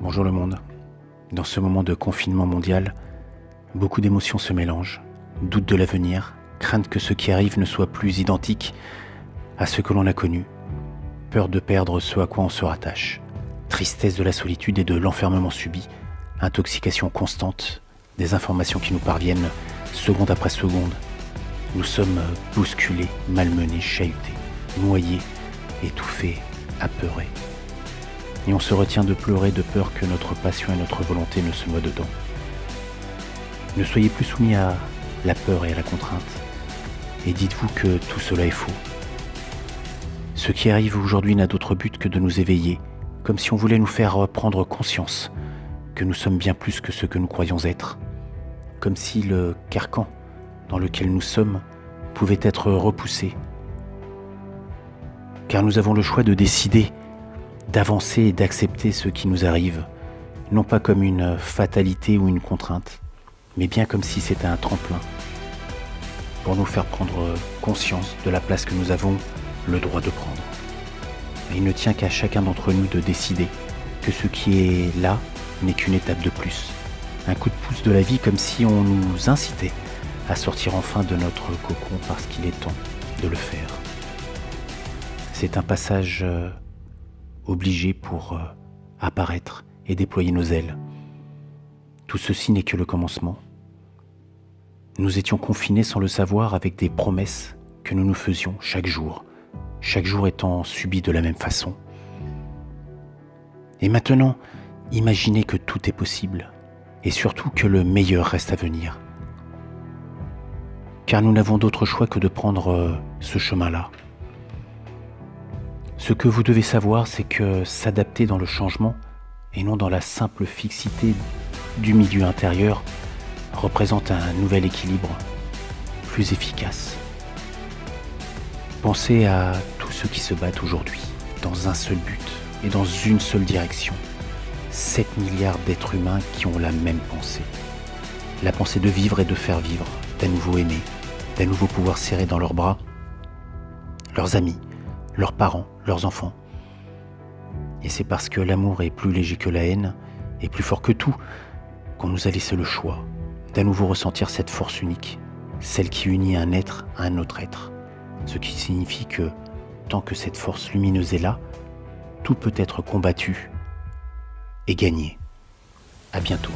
Bonjour le monde. Dans ce moment de confinement mondial, beaucoup d'émotions se mélangent. Doute de l'avenir, crainte que ce qui arrive ne soit plus identique à ce que l'on a connu, peur de perdre ce à quoi on se rattache, tristesse de la solitude et de l'enfermement subi, intoxication constante, des informations qui nous parviennent seconde après seconde. Nous sommes bousculés, malmenés, chahutés, noyés, étouffés, apeurés. Et on se retient de pleurer de peur que notre passion et notre volonté ne se noient dedans. Ne soyez plus soumis à la peur et à la contrainte, et dites-vous que tout cela est faux. Ce qui arrive aujourd'hui n'a d'autre but que de nous éveiller, comme si on voulait nous faire prendre conscience que nous sommes bien plus que ce que nous croyons être, comme si le carcan dans lequel nous sommes pouvait être repoussé, car nous avons le choix de décider, d'avancer et d'accepter ce qui nous arrive, non pas comme une fatalité ou une contrainte, mais bien comme si c'était un tremplin pour nous faire prendre conscience de la place que nous avons le droit de prendre. Et il ne tient qu'à chacun d'entre nous de décider que ce qui est là n'est qu'une étape de plus, un coup de pouce de la vie, comme si on nous incitait à sortir enfin de notre cocon parce qu'il est temps de le faire. C'est un passage obligé pour apparaître et déployer nos ailes. Tout ceci n'est que le commencement. Nous étions confinés sans le savoir avec des promesses que nous nous faisions chaque jour étant subi de la même façon. Et maintenant, imaginez que tout est possible, et surtout que le meilleur reste à venir. Car nous n'avons d'autre choix que de prendre ce chemin-là. Ce que vous devez savoir, c'est que s'adapter dans le changement, et non dans la simple fixité du milieu intérieur, représente un nouvel équilibre, plus efficace. Pensez à tous ceux qui se battent aujourd'hui, dans un seul but et dans une seule direction. 7 milliards d'êtres humains qui ont la même pensée. La pensée de vivre et de faire vivre, d'à nouveau aimer, d'à nouveau pouvoir serrer dans leurs bras leurs amis, leurs parents, leurs enfants. Et c'est parce que l'amour est plus léger que la haine et plus fort que tout qu'on nous a laissé le choix d'à nouveau ressentir cette force unique, celle qui unit un être à un autre être. Ce qui signifie que, tant que cette force lumineuse est là, tout peut être combattu et gagné. À bientôt.